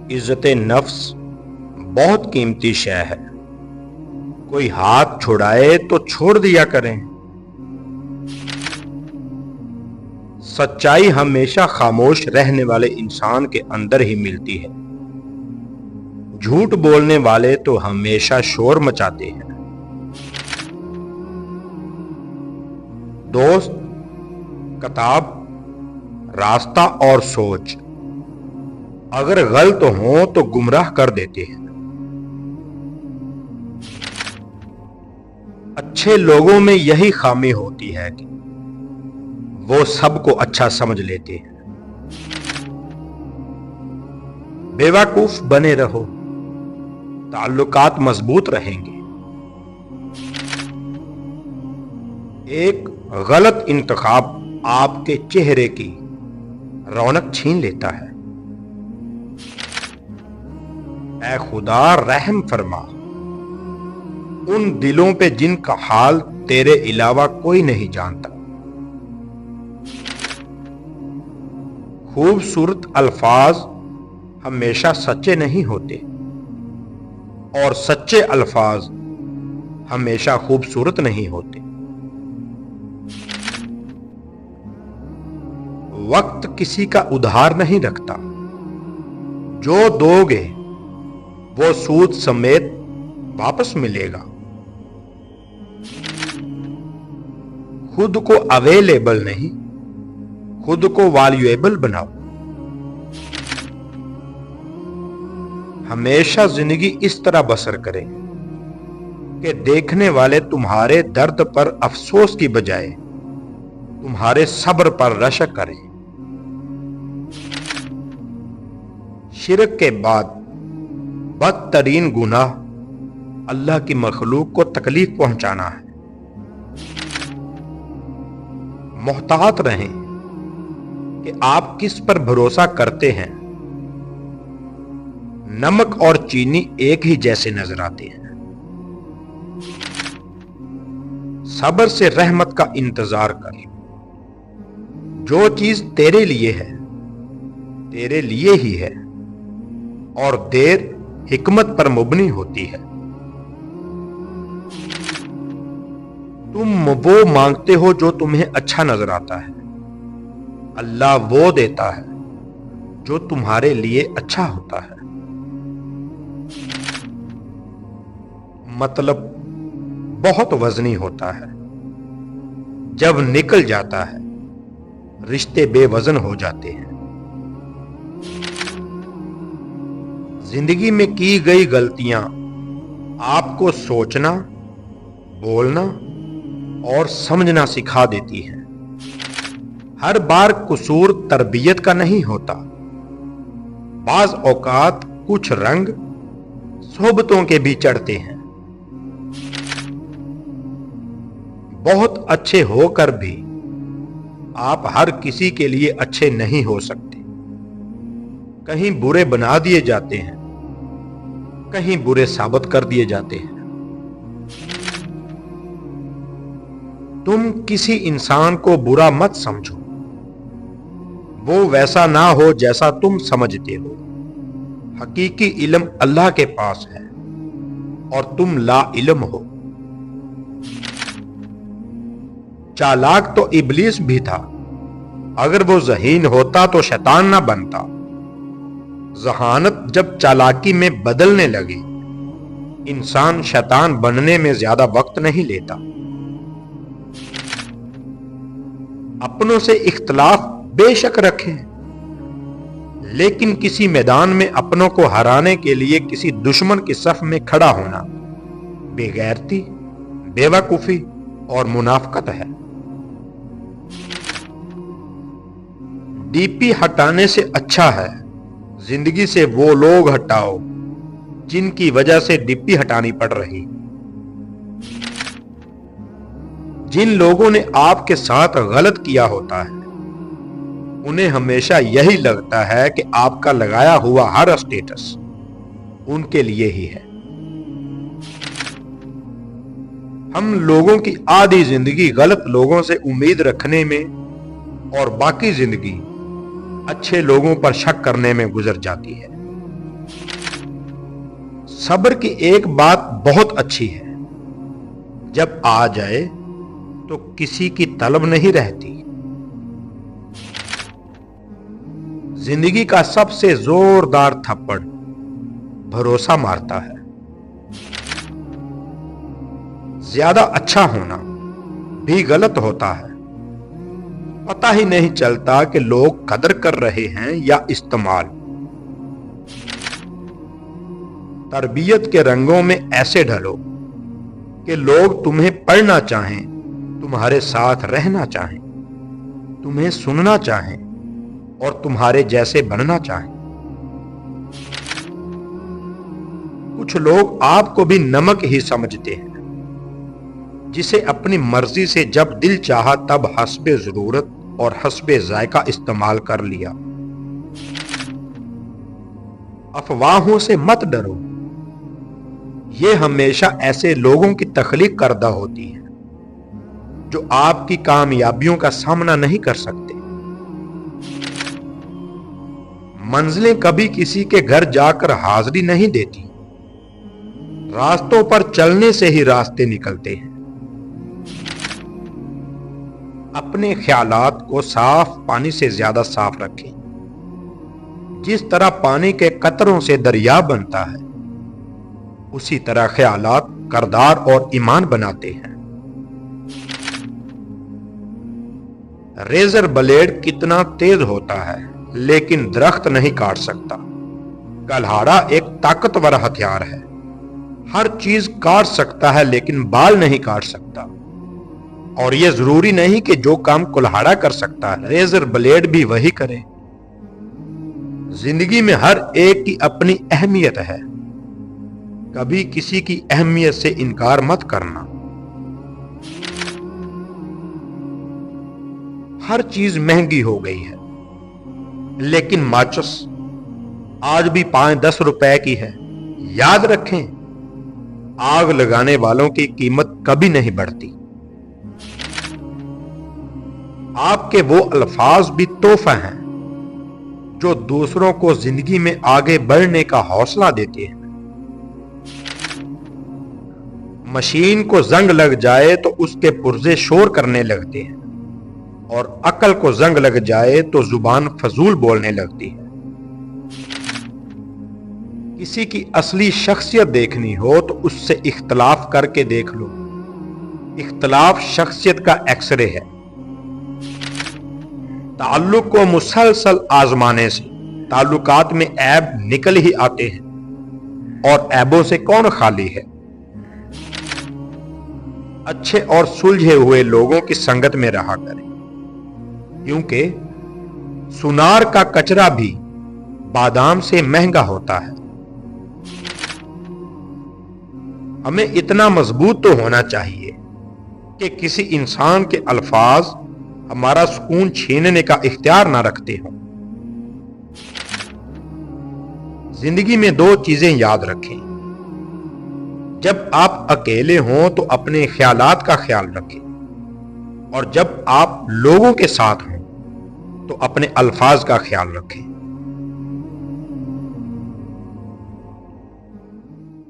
عزت نفس بہت قیمتی شے ہے. کوئی ہاتھ چھڑائے تو چھوڑ دیا کریں. سچائی ہمیشہ خاموش رہنے والے انسان کے اندر ہی ملتی ہے. جھوٹ بولنے والے تو ہمیشہ شور مچاتے ہیں. دوست، کتاب، راستہ اور سوچ اگر غلط ہوں تو گمراہ کر دیتے ہیں. اچھے لوگوں میں یہی خامی ہوتی ہے کہ وہ سب کو اچھا سمجھ لیتے ہیں. بیوقوف بنے رہو، تعلقات مضبوط رہیں گے. ایک غلط انتخاب آپ کے چہرے کی رونق چھین لیتا ہے. اے خدا رحم فرما ان دلوں پہ جن کا حال تیرے علاوہ کوئی نہیں جانتا. خوبصورت الفاظ ہمیشہ سچے نہیں ہوتے اور سچے الفاظ ہمیشہ خوبصورت نہیں ہوتے. وقت کسی کا ادھار نہیں رکھتا. جو دو گے وہ سود سمیت واپس ملے گا. خود کو اویلیبل نہیں، خود کو والیویبل بناؤ. ہمیشہ زندگی اس طرح بسر کریں کہ دیکھنے والے تمہارے درد پر افسوس کی بجائے تمہارے صبر پر رشک کریں. شرک کے بعد بدترین گناہ اللہ کی مخلوق کو تکلیف پہنچانا ہے. محتاط رہیں کہ آپ کس پر بھروسہ کرتے ہیں. نمک اور چینی ایک ہی جیسے نظر آتے ہیں. صبر سے رحمت کا انتظار کر. جو چیز تیرے لیے ہے تیرے لیے ہی ہے اور دیر حکمت پر مبنی ہوتی ہے. تم وہ مانگتے ہو جو تمہیں اچھا نظر آتا ہے. اللہ وہ دیتا ہے جو تمہارے لیے اچھا ہوتا ہے. مطلب بہت وزنی ہوتا ہے. جب نکل جاتا ہے رشتے بے وزن ہو جاتے ہیں. زندگی میں کی گئی غلطیاں آپ کو سوچنا، بولنا اور سمجھنا سکھا دیتی ہیں. ہر بار قصور تربیت کا نہیں ہوتا. بعض اوقات کچھ رنگ صحبتوں کے بھی چڑھتے ہیں. بہت اچھے ہو کر بھی آپ ہر کسی کے لیے اچھے نہیں ہو سکتے. کہیں برے بنا دیے جاتے ہیں، کہیں برے ثابت کر دیے جاتے ہیں. تم کسی انسان کو برا مت سمجھو. وہ ویسا نہ ہو جیسا تم سمجھتے ہو. حقیقی علم اللہ کے پاس ہے اور تم لا علم ہو. چالاک تو ابلیس بھی تھا. اگر وہ ذہین ہوتا تو شیطان نہ بنتا. ذہانت جب چالاکی میں بدلنے لگی، انسان شیطان بننے میں زیادہ وقت نہیں لیتا. اپنوں سے اختلاف بے شک رکھیں، لیکن کسی میدان میں اپنوں کو ہرانے کے لیے کسی دشمن کی صف میں کھڑا ہونا بے غیرتی، بے وقوفی اور منافقت ہے. ڈی پی ہٹانے سے اچھا ہے زندگی سے وہ لوگ ہٹاؤ جن کی وجہ سے ڈی پی ہٹانی پڑ رہی. جن لوگوں نے آپ کے ساتھ غلط کیا ہوتا ہے انہیں ہمیشہ یہی لگتا ہے کہ آپ کا لگایا ہوا ہر اسٹیٹس ان کے لیے ہی ہے. ہم لوگوں کی آدھی زندگی غلط لوگوں سے امید رکھنے میں اور باقی زندگی اچھے لوگوں پر شک کرنے میں گزر جاتی ہے. صبر کی ایک بات بہت اچھی ہے، جب آ جائے تو کسی کی طلب نہیں رہتی۔ زندگی کا سب سے زوردار تھپڑ بھروسہ مارتا ہے۔ زیادہ اچھا ہونا بھی غلط ہوتا ہے۔ پتہ ہی نہیں چلتا کہ لوگ قدر کر رہے ہیں یا استعمال۔ تربیت کے رنگوں میں ایسے ڈھلو کہ لوگ تمہیں پڑھنا چاہیں، تمہارے ساتھ رہنا چاہیں، تمہیں سننا چاہیں اور تمہارے جیسے بننا چاہیں۔ کچھ لوگ آپ کو بھی نمک ہی سمجھتے ہیں، جسے اپنی مرضی سے جب دل چاہا تب حسب ضرورت اور حسب ذائقہ استعمال کر لیا۔ افواہوں سے مت ڈرو، یہ ہمیشہ ایسے لوگوں کی تخلیق کردہ ہوتی ہے جو آپ کی کامیابیوں کا سامنا نہیں کر سکتے۔ منزلیں کبھی کسی کے گھر جا کر حاضری نہیں دیتی، راستوں پر چلنے سے ہی راستے نکلتے ہیں۔ اپنے خیالات کو صاف پانی سے زیادہ صاف رکھیں۔ جس طرح پانی کے قطروں سے دریا بنتا ہے، اسی طرح خیالات کردار اور ایمان بناتے ہیں۔ ریزر بلیڈ کتنا تیز ہوتا ہے لیکن درخت نہیں کاٹ سکتا۔ کلہاڑا ایک طاقتور ہتھیار ہے، ہر چیز کاٹ سکتا ہے لیکن بال نہیں کاٹ سکتا۔ اور یہ ضروری نہیں کہ جو کام کلہاڑا کر سکتا ہے ریزر بلیڈ بھی وہی کرے۔ زندگی میں ہر ایک کی اپنی اہمیت ہے، کبھی کسی کی اہمیت سے انکار مت کرنا۔ ہر چیز مہنگی ہو گئی ہے، لیکن ماچس آج بھی 5-10 روپے کی ہے۔ یاد رکھیں، آگ لگانے والوں کی قیمت کبھی نہیں بڑھتی۔ آپ کے وہ الفاظ بھی تحفہ ہیں جو دوسروں کو زندگی میں آگے بڑھنے کا حوصلہ دیتے ہیں۔ مشین کو زنگ لگ جائے تو اس کے پرزے شور کرنے لگتے ہیں، اور عقل کو زنگ لگ جائے تو زبان فضول بولنے لگتی ہے۔ کسی کی اصلی شخصیت دیکھنی ہو تو اس سے اختلاف کر کے دیکھ لو۔ اختلاف شخصیت کا ایکس رے ہے۔ تعلق کو مسلسل آزمانے سے تعلقات میں عیب نکل ہی آتے ہیں، اور عیبوں سے کون خالی ہے۔ اچھے اور سلجھے ہوئے لوگوں کی سنگت میں رہا کریں، کیونکہ سنار کا کچرا بھی بادام سے مہنگا ہوتا ہے۔ ہمیں اتنا مضبوط تو ہونا چاہیے کہ کسی انسان کے الفاظ ہمارا سکون چھیننے کا اختیار نہ رکھتے ہوں۔ زندگی میں 2 چیزیں یاد رکھیں۔ جب آپ اکیلے ہوں تو اپنے خیالات کا خیال رکھیں، اور جب آپ لوگوں کے ساتھ ہوں تو اپنے الفاظ کا خیال رکھیں۔